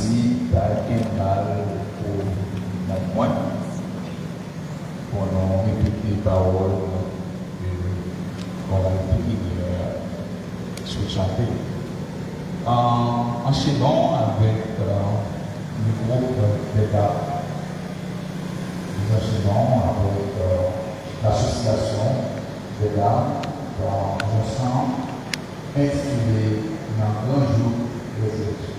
ici, par un mal pour mon moi, pour nous répéter les paroles qu'on a été sur chanter. Enchaînons avec le groupe des dames. Nous enchaînons avec l'association des dames dans un sang inspiré dans un jour de résurrection.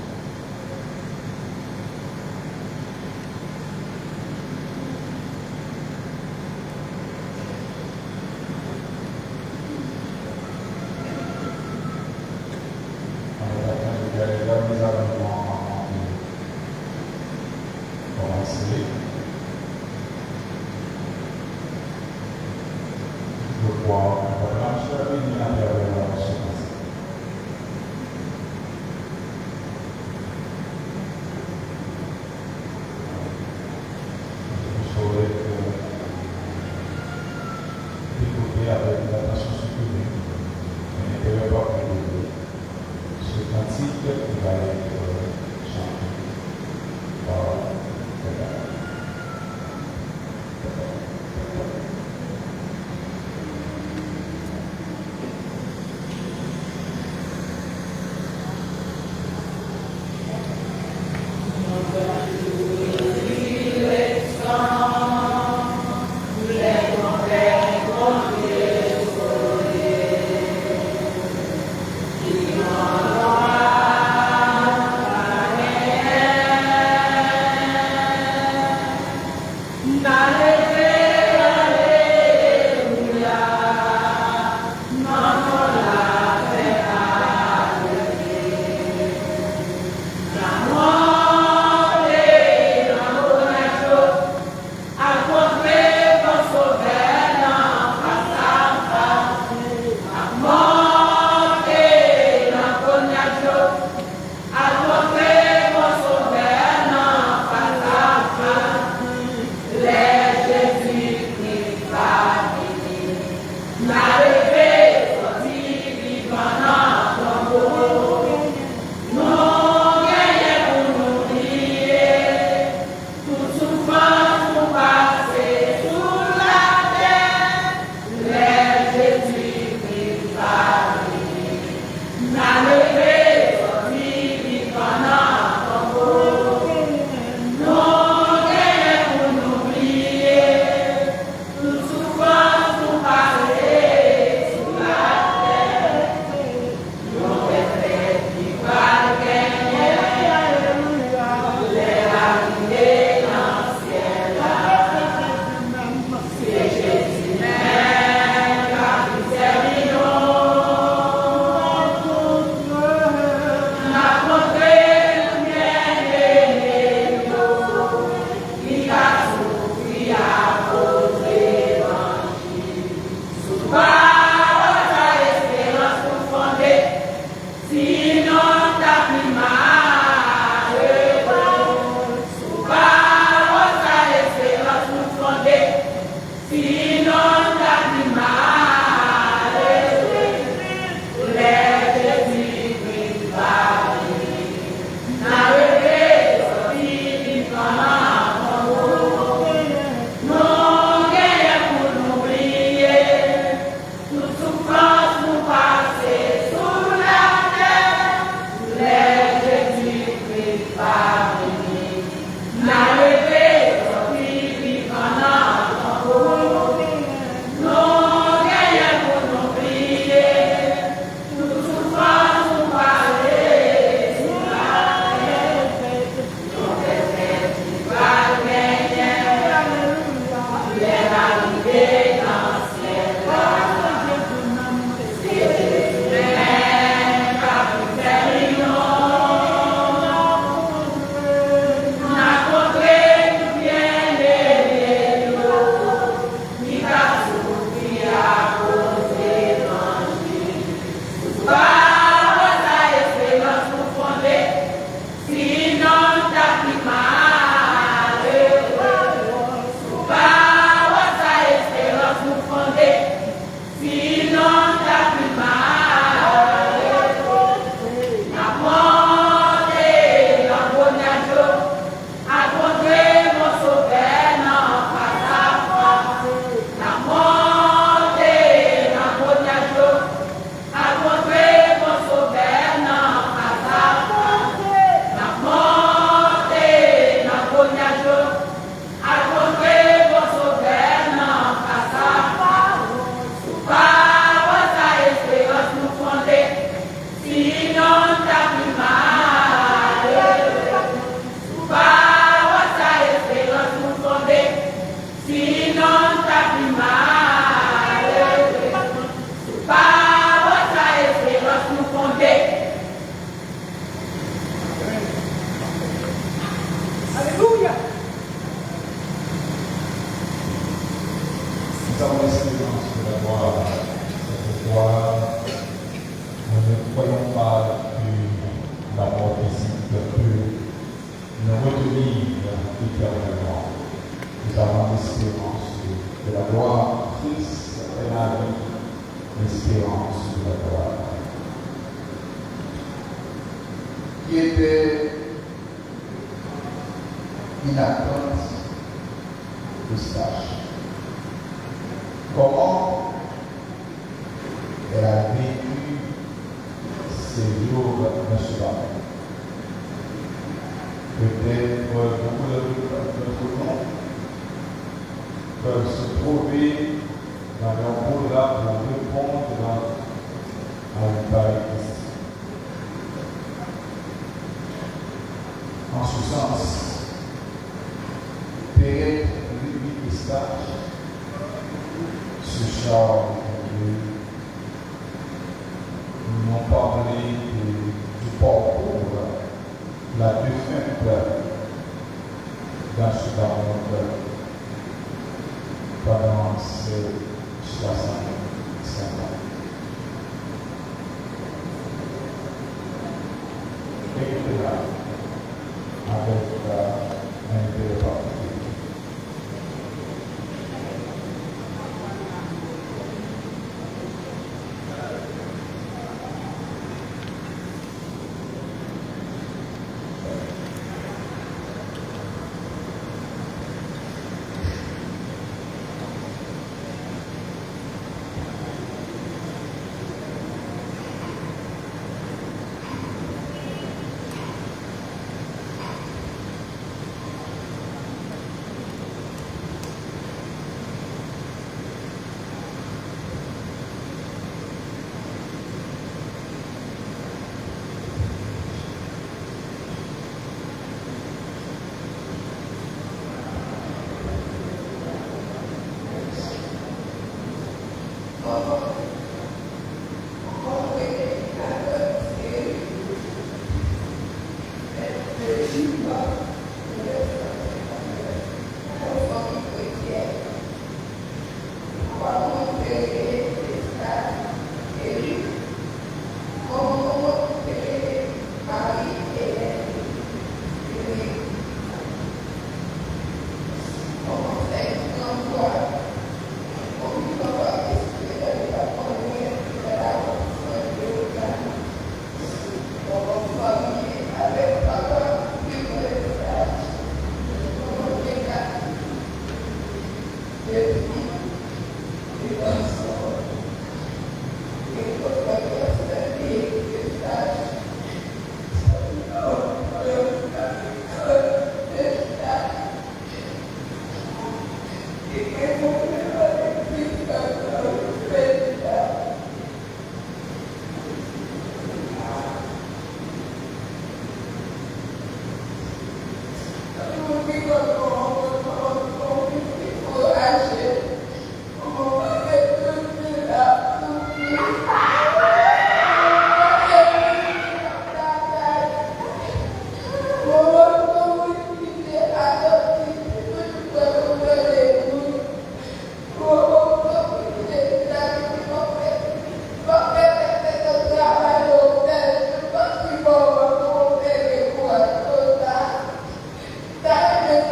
de la gloire. C'est pourquoi nous ne croyons pas que la mort physique peut nous retenir éternellement. Nous avons l'espérance de la gloire. Christ est la vie, l'espérance de la gloire. Qui était une attente de stage. Comment elle a vécu ces jours de ce moment. Peut-être beaucoup de notre nom peuvent se trouver dans leur rôle-là pour répondre à une pareille question. En ce sens, peut-être lui qui stage ce charge nous ont parlé du parcours, la défunte dans ce monde pendant ces 65 ans. Écoutez-la avec un intérêt particulier.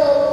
So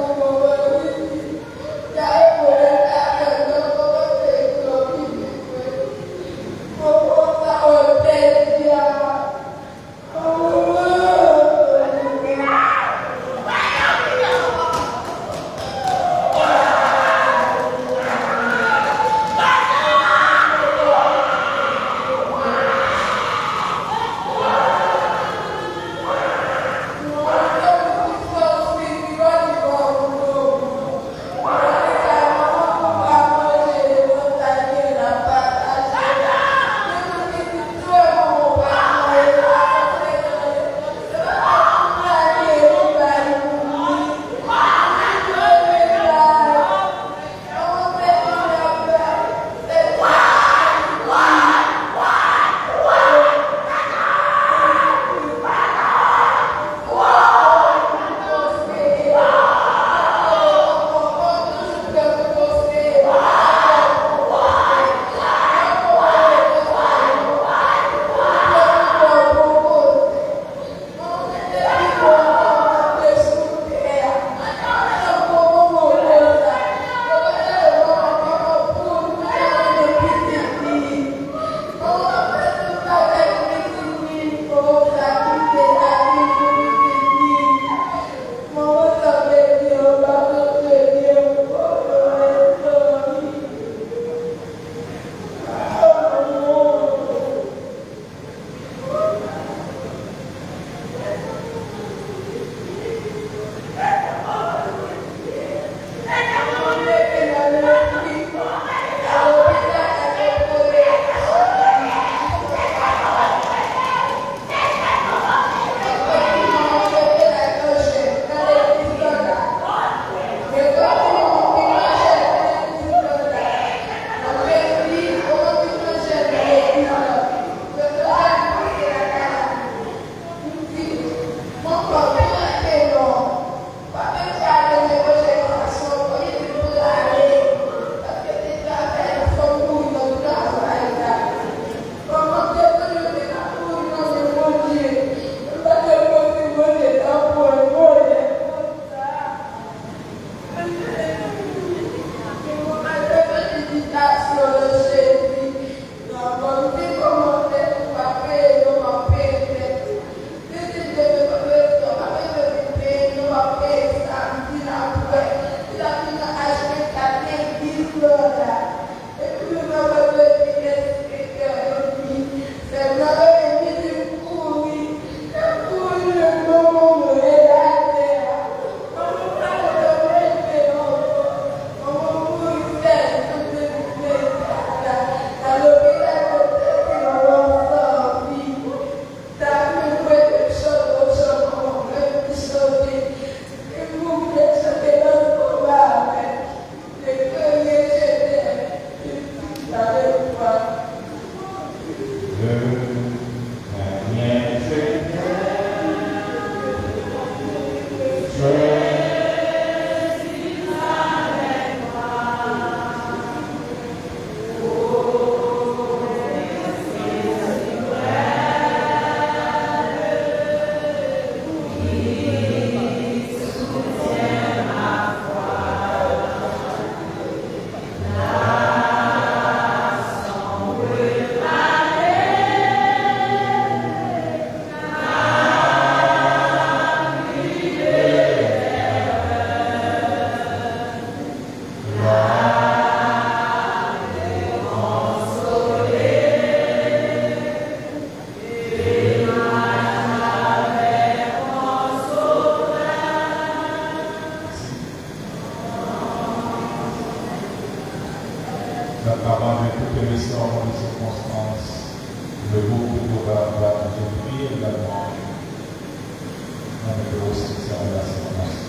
reconnaissant les circonstances, le groupe de programme va nous prier également avec le soutien de la circonstance.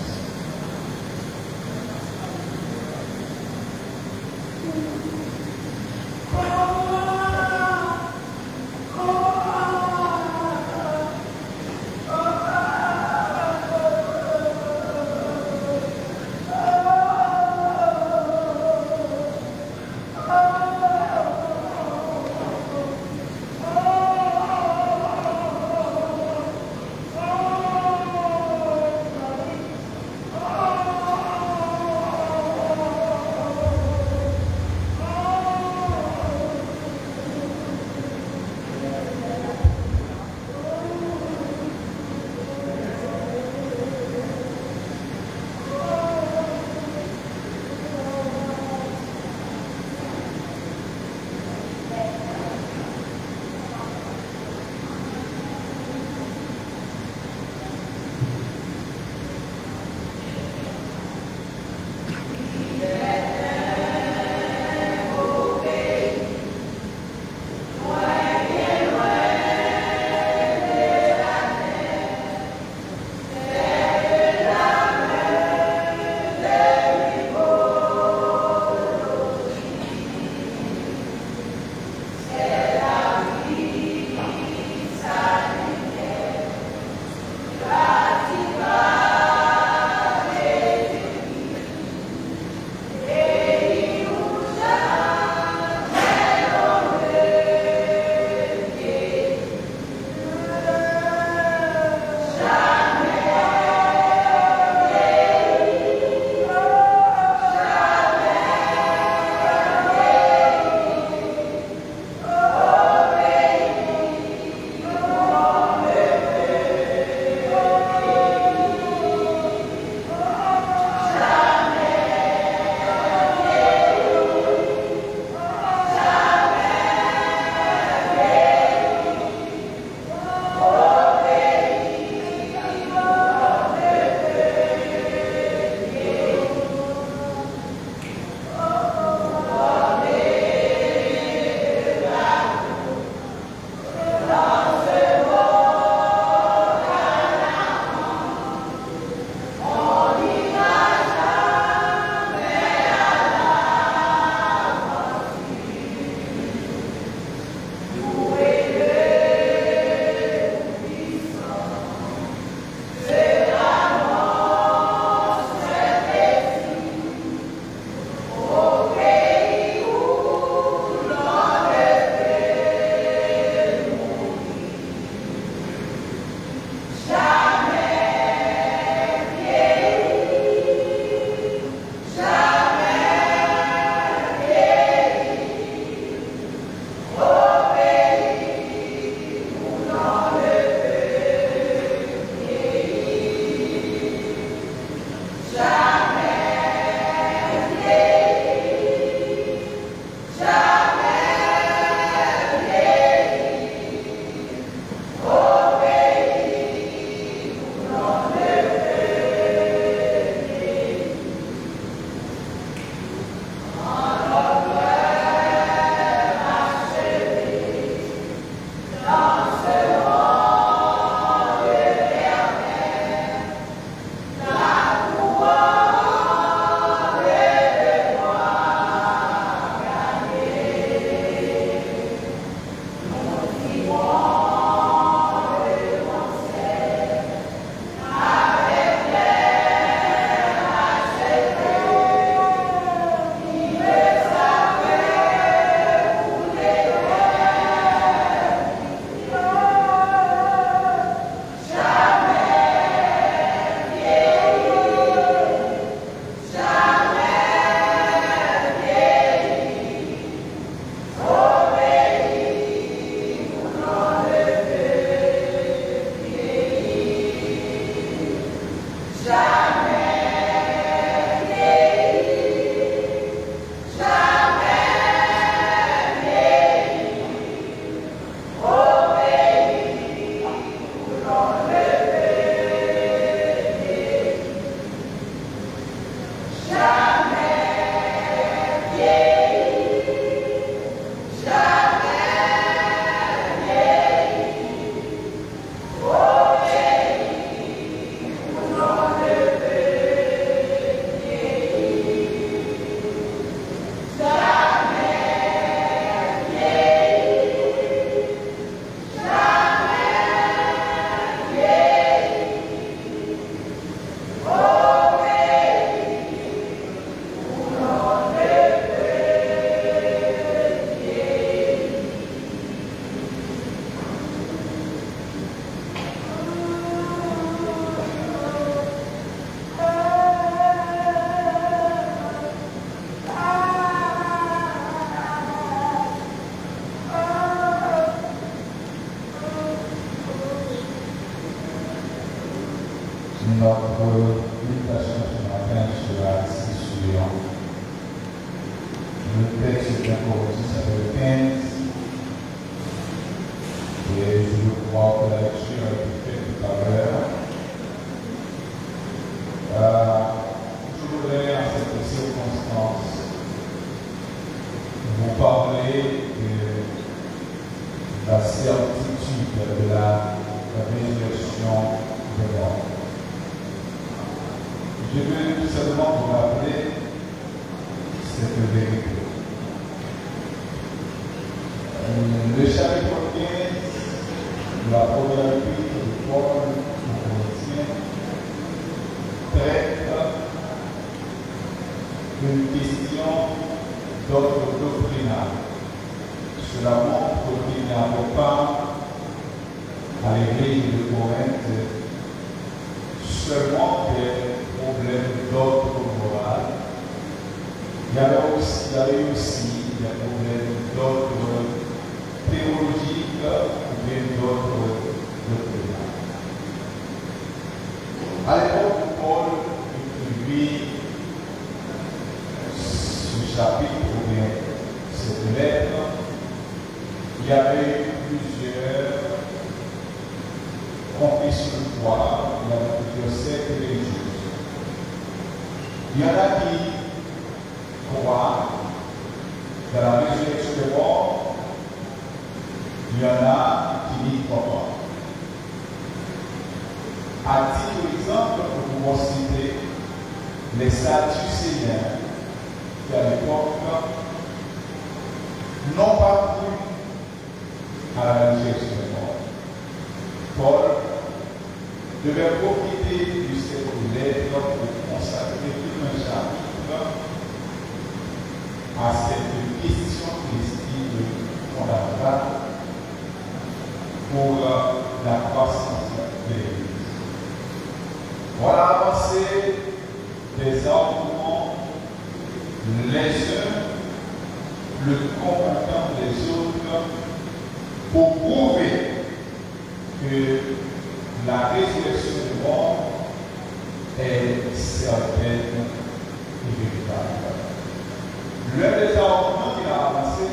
méditation ce matin sera ici sur le texte d'un Corinthiens chapitre 15. Et je crois que la lecture a été faite tout à l'heure. Je voudrais, en cette circonstance, vous parler de la certitude de la résurrection de mort. Je veux tout simplement vous rappeler cette vérité. Le chapitre 15 de la première épître de Paul aux Corinthiens traite d'une question d'ordre doctrinal. Cela montre qu'il n'y avait pas à l'église de Corinthe seulement des problèmes d'ordre moral. Il y avait aussi des problèmes d'ordre théologique ou bien d'ordre doctrinal. À l'époque où Paul écrivit ce chapitre ou bien cette lettre, il y avait plusieurs confessions de foi, il y avait plusieurs sectes religieuses. Il y en a qui croient dans la résurrection des morts, il y en a qui n'y croient pas. À titre d'exemple, nous pouvons citer les Sadducéens qui, à l'époque, n'ont pas cru à la résurrection des morts. Paul devait profiter de cette lettre pour consacrer tout un chapitre à cette question christique fondamentale pour la croissance de l'Église. Voilà avancer des arguments les uns le convaincant des autres pour prouver que la résurrection du monde est certaine et véritable. L'un des arguments qu'il a avancé,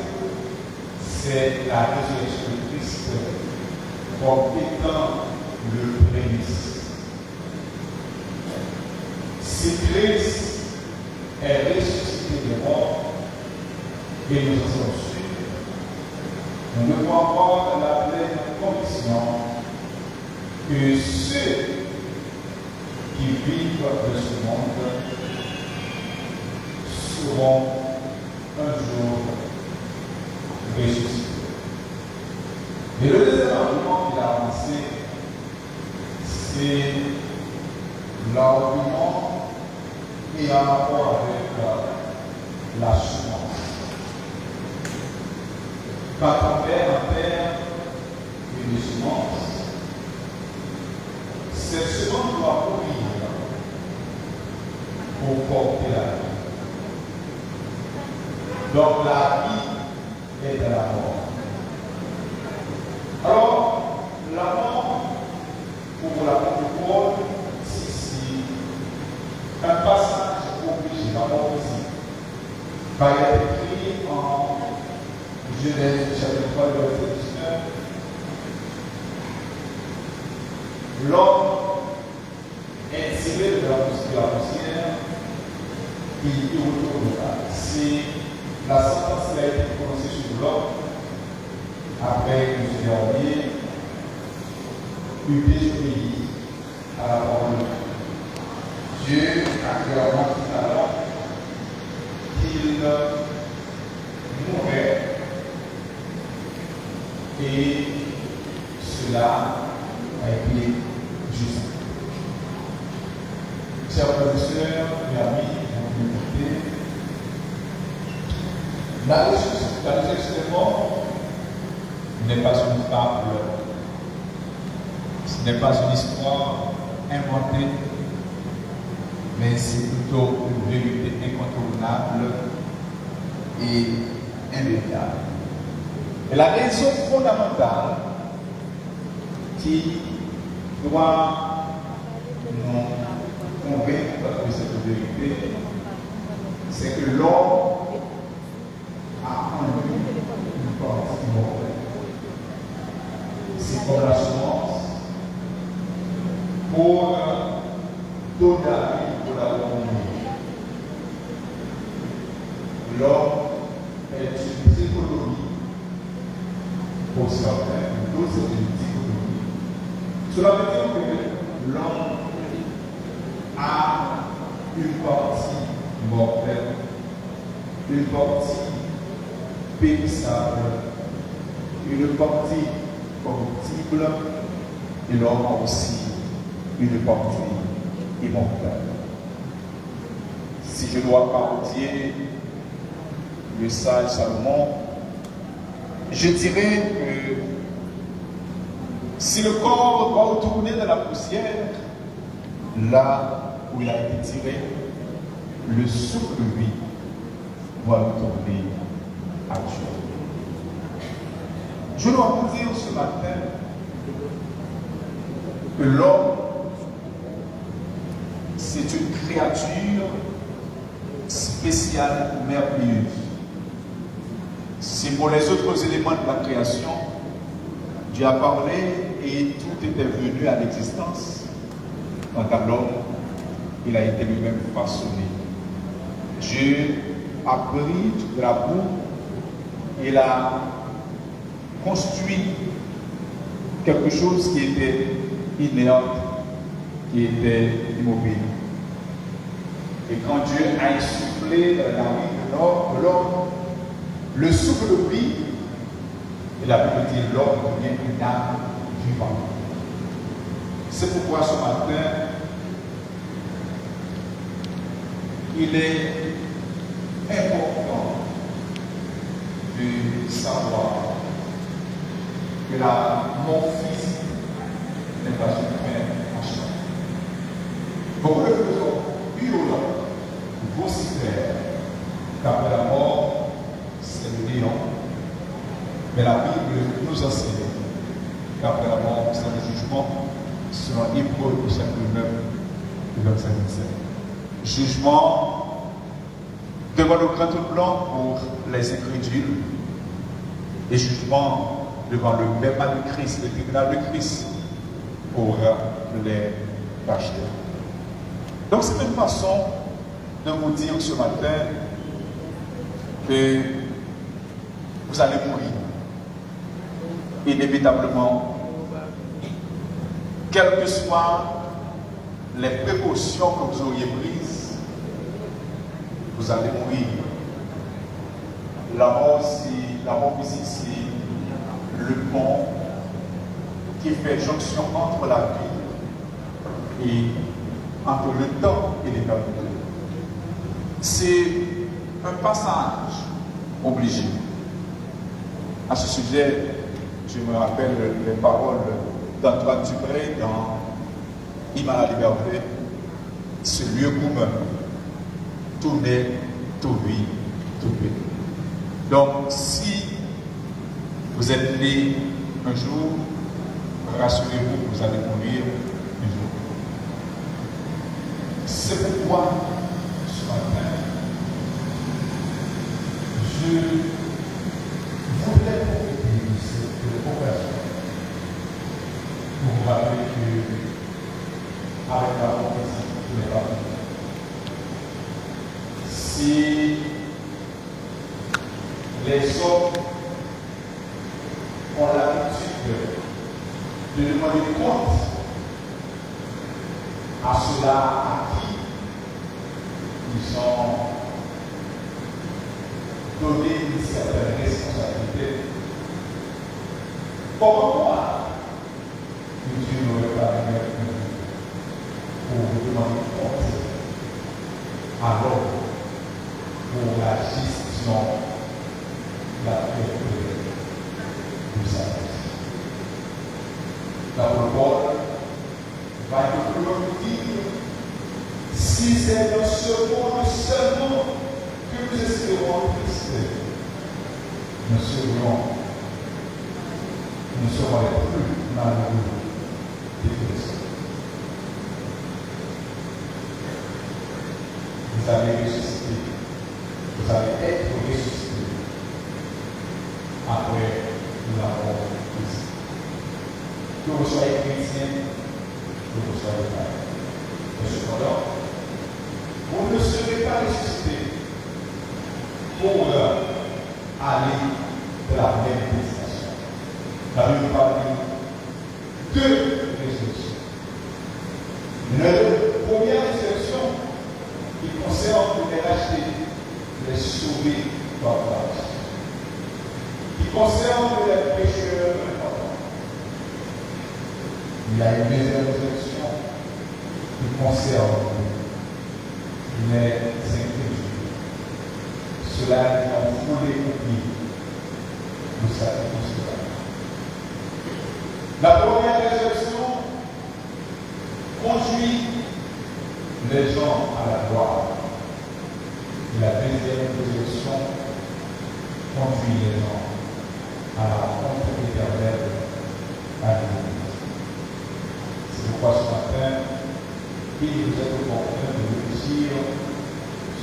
c'est la résurrection de Christ comme étant le prémisse. Si Christ est ressuscité des morts, et nous en sommes sûrs, nous devons avoir la pleine conviction que ceux qui vivent de ce monde seront un jour ressuscités. Et le deuxième argument qu'il a avancé, c'est l'argument qui a rapport avec la semence. Quand on perd en terre une semence, cette semence doit mourir pour porter la vie. Donc la vie est dans la mort. Alors, la mort, pour l'apôtre Paul, c'est un passage obligé, la mort ici. Car il est écrit en Genèse chapitre 3, verset 19. L'homme est tiré de la poussière, il y retournera. Si la sentence a été prononcée sur l'homme, après que ce dernier eut désobéi à la parole de Dieu, a clairement dit alors qu'il mourrait, et cela a été juste. Chers frères et sœurs, mes amis, vous m'écoutez, la résurrection des morts n'est pas une fable, ce n'est pas une histoire inventée, mais c'est plutôt une vérité incontournable et indéniable. Et la raison fondamentale qui doit nous convaincre vérité, c'est que l'homme a en lui une partie mortelle. C'est comme la semence pour donner à lui pour la communion. L'homme est une dichotomie pour certains, d'autres c'est une dichotomie. Cela veut dire que l'homme a une partie mortelle, une partie périssable, une partie corruptible, et l'homme a aussi une partie immortelle. Si je dois parodier le sage Salomon, je dirais que si le corps doit retourner dans la poussière, là où il a été tiré, le souffle, lui, doit retourner à Dieu. Je dois vous dire ce matin que l'homme, c'est une créature spéciale, merveilleuse. C'est pour les autres éléments de la création, Dieu a parlé et tout était venu à l'existence. Quant à l'homme, il a été lui-même façonné. Dieu a pris de la boue, il a construit quelque chose qui était inerte, qui était immobile. Et quand Dieu a insufflé dans la vie de l'homme, le souffle de vie, et la Bible dit l'homme devient une âme vivante. C'est pourquoi ce matin, il est important de savoir que la mort physique n'est pas une fin en soi. Beaucoup de choses violentes vocifèrent qu'après la mort, c'est le néant. Mais la Bible nous enseigne qu'après la mort, c'est le jugement, selon Hébreux au chapitre 9, verset 27. Jugement devant le grand blanc pour les incrédules et jugement devant le bêta de Christ, le tribunal de Christ pour les pécheurs. Donc c'est une façon de vous dire ce matin que vous allez mourir inévitablement, quelles que soient les précautions que vous auriez prises, vous allez mourir. La mort physique, c'est le pont qui fait jonction entre la vie et entre le temps et l'éternité. C'est un passage obligé. À ce sujet, je me rappelle les paroles d'Antoine Dupré dans Hymne à la liberté. Ce lieu commun, tout naît, tout vit, tout vit. Donc, si vous êtes né un jour, rassurez-vous que vous allez mourir un jour. C'est pourquoi, ce matin, je voudrais profiter de cette conversation pour vous rappeler que, avec la prophétie, tout n'est pas fini. Si les hommes ont l'habitude de demander compte à ceux-là à qui ils ont donné une certaine responsabilité, pourquoi Dieu n'aurait pas permis pour vous demander compte alors pour la gestion de la paix de sa vie? L'apôtre Paul va être plus loin pour dire: si c'est dans ce monde seulement que nous espérons Christ, nous serons les plus malheureux des Christ. Vous allez ressusciter. Vous allez être ressuscité après la mort de Christ. Que vous soyez chrétien, que vous soyez pas. Mais cependant, vous ne serez pas ressuscité pour aller de la même destination. La Bible parle de deux résurrections. La première résurrection qui concerne les rachetés, les sauvés par grâce, qui concerne les pécheurs importants. Il y a une deuxième résurrection qui concerne les incrédules, ceux-là qui ont foulé au pied le sacrifice de la première résurrection conduit les gens à la gloire. Et la deuxième résurrection conduit les gens à la honte éternelle à l'Église. C'est pourquoi ce matin, il vous est opportun de réfléchir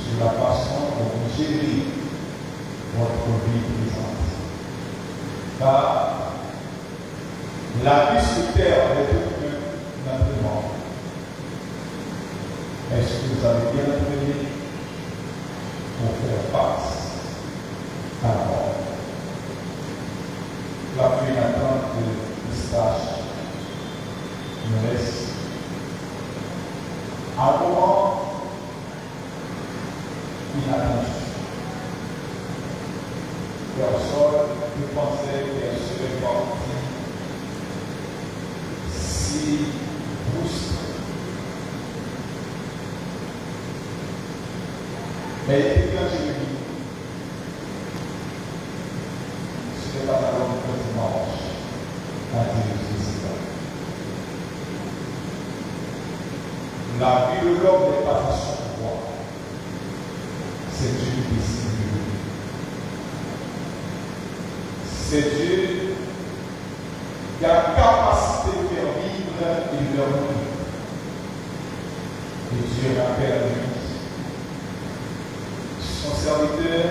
sur la façon dont vous gérez votre vie présente. Car la vie sur terre n'est que maintenant. Est-ce que vous avez bien appris pour faire face à la mort? La pluie attend de pistache nous laisse un moment inattendu. Personne ne pensait qu'elle serait partie si brusque. Mais il était quand Jérémie, ce n'est pas la langue de dimanche, à Jésus. La vie de l'homme n'est pas à son pouvoir. C'est Dieu qui décide de lui. C'est Dieu qui a la capacité de faire vivre et de faire mourir. Et Dieu rappelle à lui son serviteur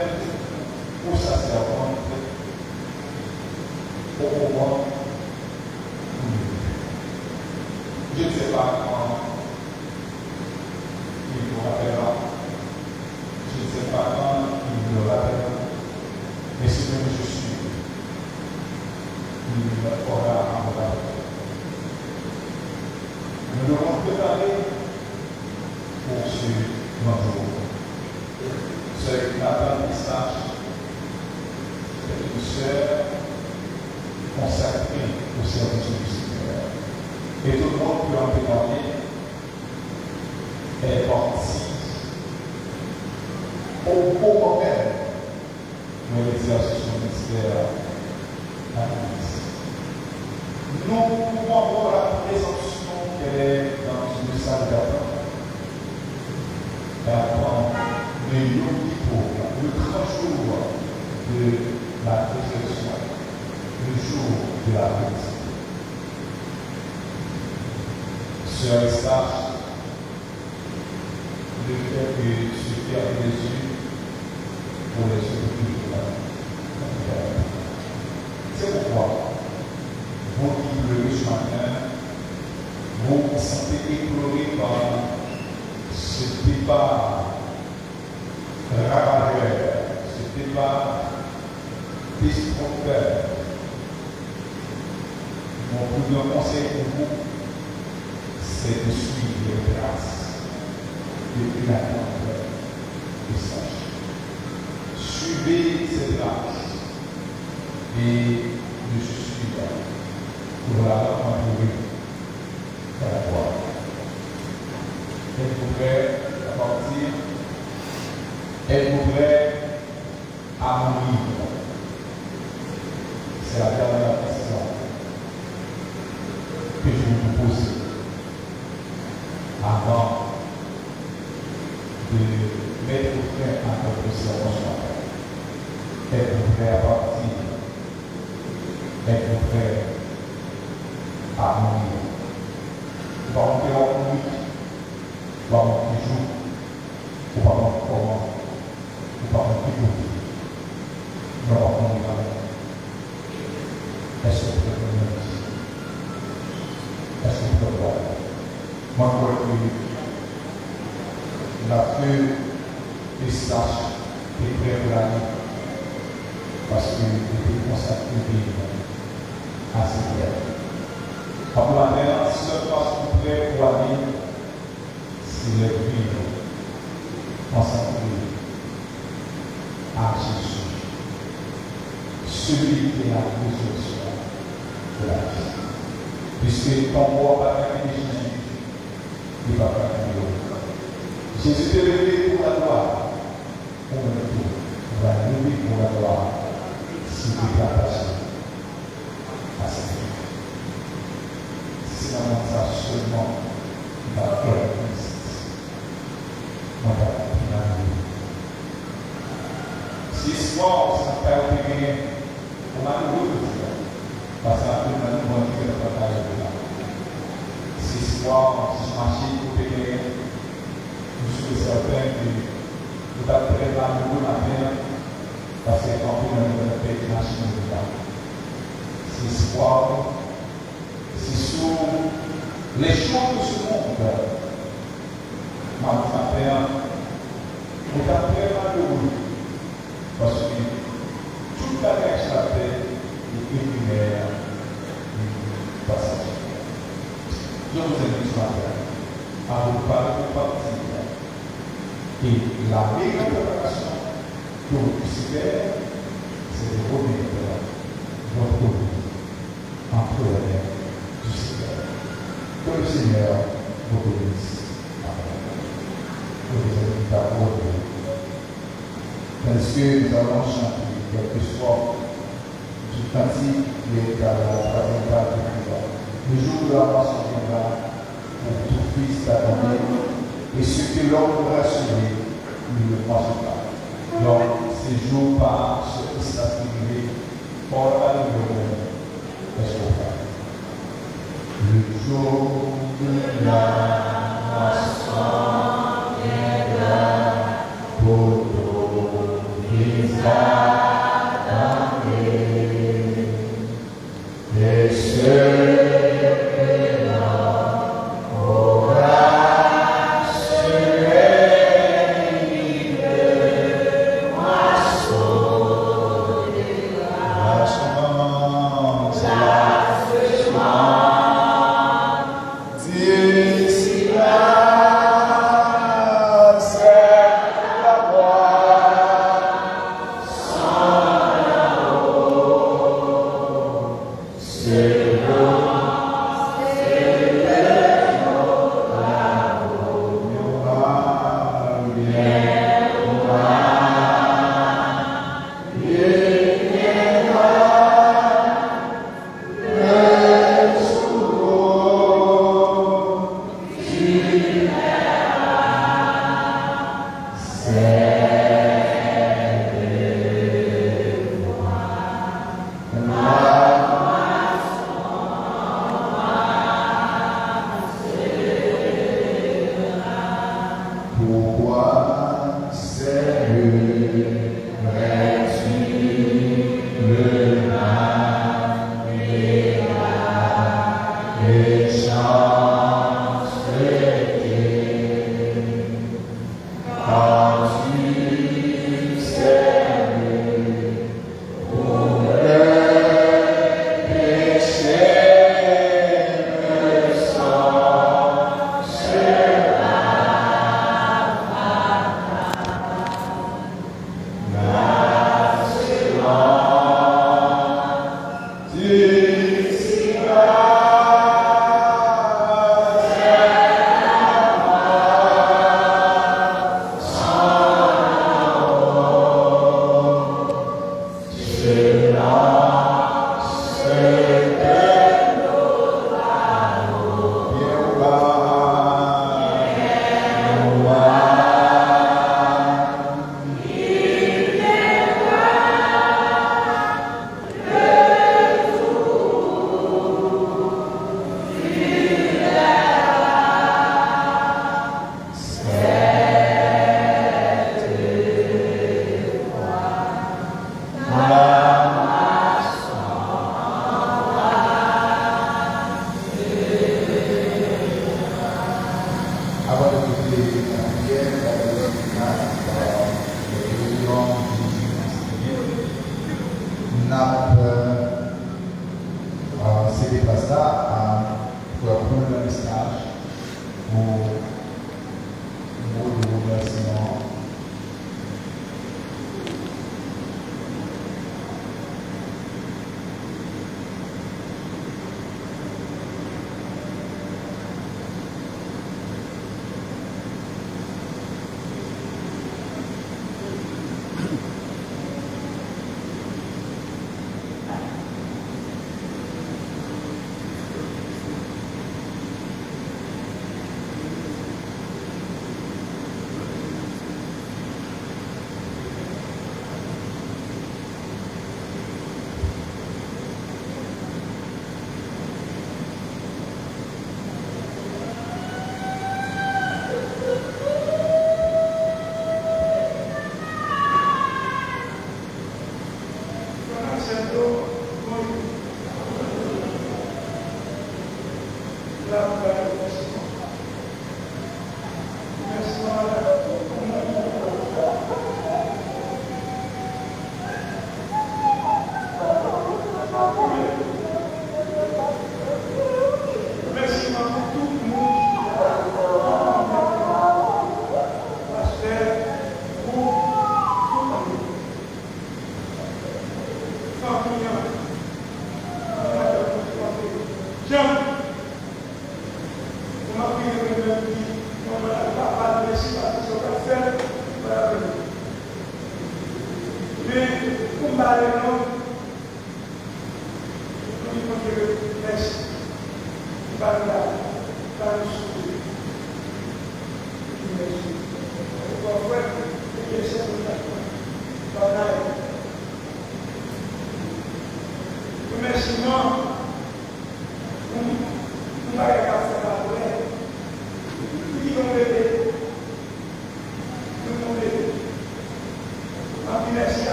ou sa servante au moment où je ne sais pas quand il nous rappellera. Je ne sais pas quand il nous rappellera. Mais ce que je suis, il aura à me rappeler. Nous devons préparer pour ce grand jour. Ceux qui m'attendent qui sachent, c'est une sœur consacrée au service du Seigneur. Et tout le monde peut en témoigner. Elle est partie au moment même où elle exerce son ministère à l'Église. Nous pouvons avoir la présomption qu'elle est dans une salle d'attente. Et attendre le Yom Kippour, le grand jour de la résurrection, le jour de la résurrection. Sœur Eustache, le fait que se faire des yeux pour les yeux de la c'est pourquoi vous qui pleurez ce matin, vous vous sentez éploré par ce départ ravageur, ce départ destructeur. Mon plus grand conseil pour vous, c'est de suivre les grâces depuis la grandeur de sage. Suivez ces grâces et de suivre pour la rencontrer dans la voie. Êtes-vous prêts à partir? Êtes-vous prêts à mourir? C'est la dernière question que je vais vous poser avant de mettre fin à notre séance. Êtes-vous prêts à partir? Êtes-vous prêts à mourir? Nous allons faire une nuit, nous allons toujours. ou pas comment, ou pas qui non, non, est-ce que vous pouvez est-ce que vous pouvez voir? Moi, je crois que la feu des sages est prêt pour la vie. Parce qu'il était consacré à cette terre. Après la terre, seule façon prêt pour la vie, c'est le vivre consacré à Jésus. Celui qui est la résurrection de la vie. Puisque ton corps va faire Jésus, il va faire Jésus est levé pour la gloire. Pour le tout. Il va lever pour la gloire. Si tu es attaché à cette vie. C'est vraiment ça seulement qui va faire Christ. On va finaliser. Si ce soir, ça fait gagner, on a le goût de faire. Parce que nous avons une bonne vie de partager de là. Si ce soir, si je marche pour gagner, je suis certain que vous avez très mal le goût de la peine. Parce que quand on a une paix nationale de là. Si ce soir, si sur les choses de ce monde, ma père, vous avez très mal le goût. Parce que toute la règle de la paix est éphémère, passagère. Je vous invite ce matin à vous parler de partie. Et la meilleure préparation que vous puissiez faire, c'est de remettre votre vie entre les mains du Seigneur. Que le Seigneur vous bénisse. Amen. Je vous invite à vous lever. Parce que nous allons chanter quelque chose du cantique qui est à la troisième page du prière. Le jour de la mort viendra pour tout fils d'Adam, et ce que l'homme pourra sauver, il ne le pense pas. Donc, ces jours par ce qui s'affirme, pour la lumière, est-ce qu'on fait? Le jour de la moisson viendra pour et ce que l'on aura sur les de moisson de la semence, d'ici là. C'est des places là pour prendre le message pour mot de remerciement.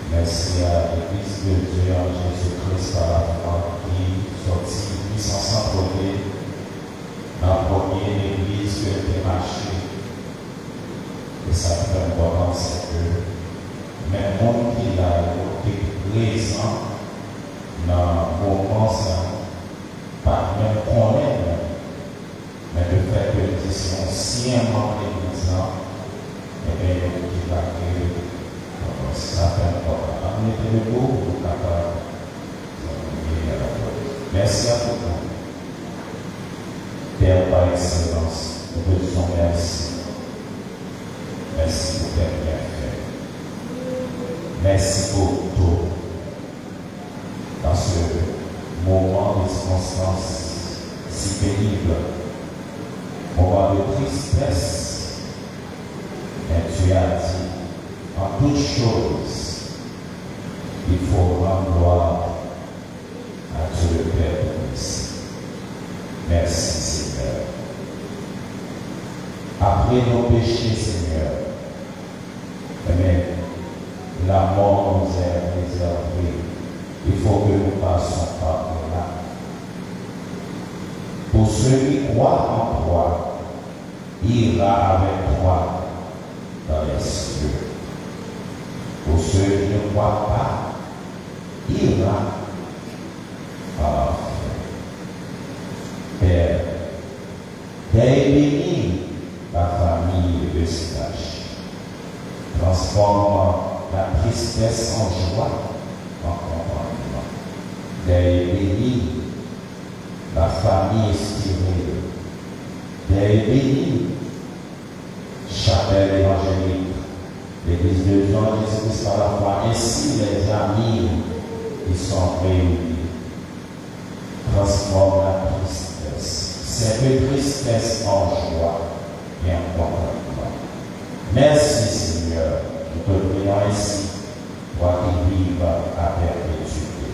Merci à l'Église de Dieu en Jésus-Christ par la foi qui sortit 850 dans la première église qui a été marchée. Et ça fait importance, c'est que même le monde qui a été présent dans le moment, pas même connaître, mais le fait que nous étions sciemment l'église, et bien, qui va créer. Ça fait important. Amenez le beau pour capable. Merci à tout le monde. Père par excellence, nous vous disons merci. Merci pour tes bienfaits. Merci pour tout. Dans ce moment de circonstance si pénible, moment de tristesse, mais tu as dit, en toutes choses, il faut rendre gloire à Dieu le Père de Christ. Merci Seigneur. Après nos péchés, Seigneur, mais la mort nous est réservée. Il faut que nous passions par là. Pour ceux qui croient en toi, il ira avec toi dans les cieux. Pour ceux qui ne croient pas, il ira par l'enfer. Père, bénis la famille de Eustache. Transforme la tristesse en joie, en contentement. Bénis la famille inspirée. Bénis chapelle évangélique. L'Église de Dieu en Jésus-Christ par la foi, ainsi les amis qui sont réunis. transforme la tristesse, cette tristesse en joie et en contentement. Merci Seigneur, nous te prions ainsi, toi qui vives à perpétuité.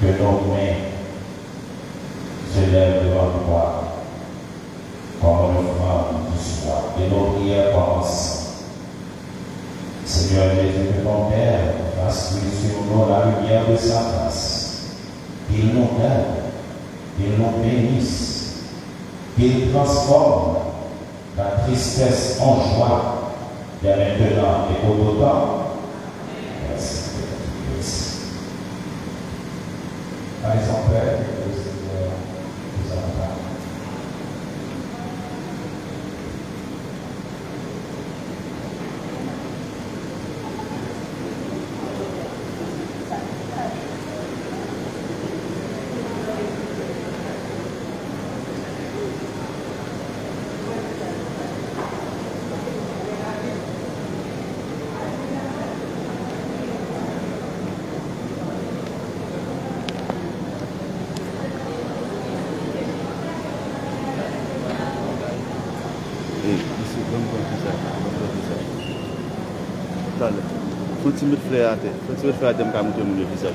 Que nos mains se lèvent devant toi comme le front du soir, et nos prières commencent. Seigneur Jésus, que ton Père fasse sur nous la lumière de sa face, qu'il nous aide, qu'il nous bénisse, qu'il transforme la tristesse en joie, dès maintenant et pour tout temps. Merci. Allez en paix, que le Seigneur vous accompagne. Faut-il me faire atteindre? Faut-il me faire atteindre comme tout le monde visage?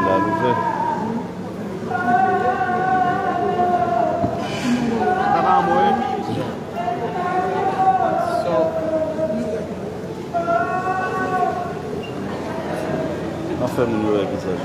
La nouvelle. Enfin, mon visage.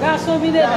Garçon mineiro.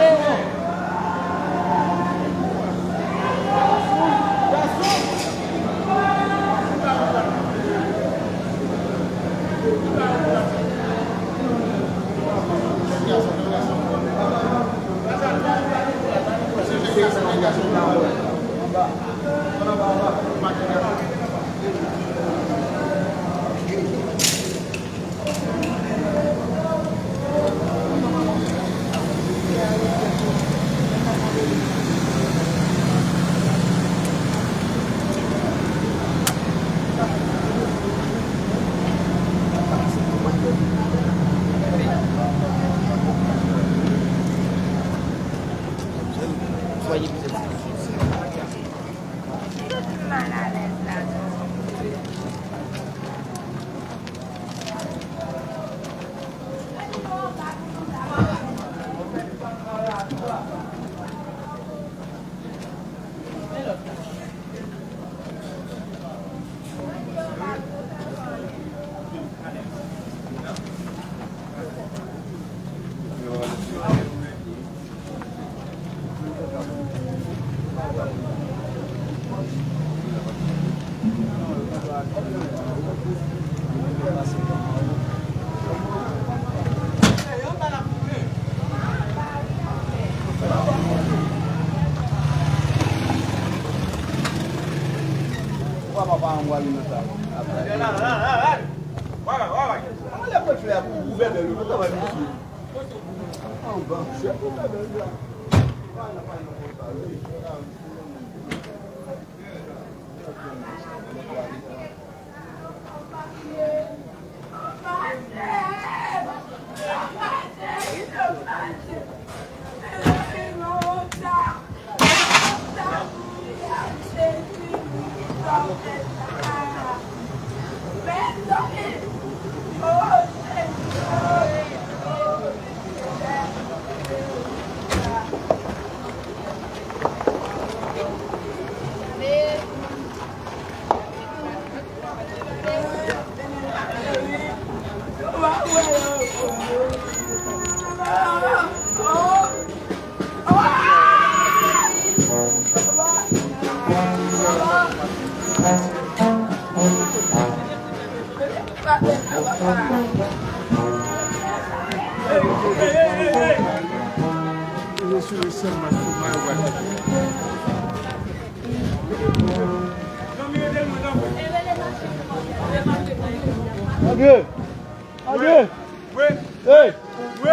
Adieu. Adieu. Oui. Hey. Oui.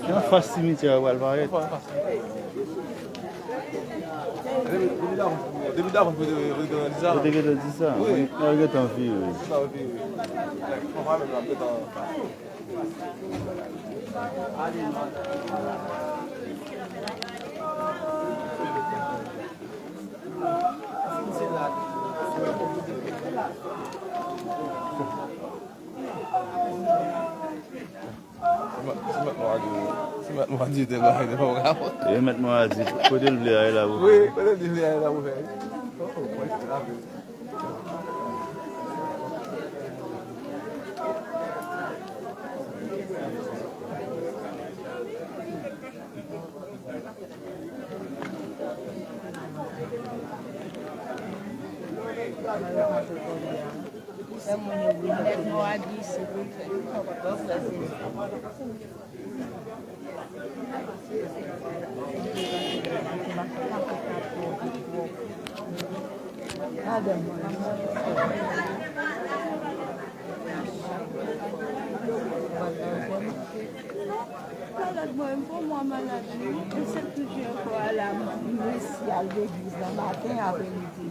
Il y a un face cimetière où elle va être. Depuis d'avant, vous devez dire ça. Vous devez dire ça. Oui. On est en vie. Moi, Dieu, t'es là, il est pas grave. Et maintenant, on dit, côté le blé, là. Oui, peut-être qu'il est là, vous faites. Moi, maladie, c'est toujours pour aller à l'église le matin après-midi.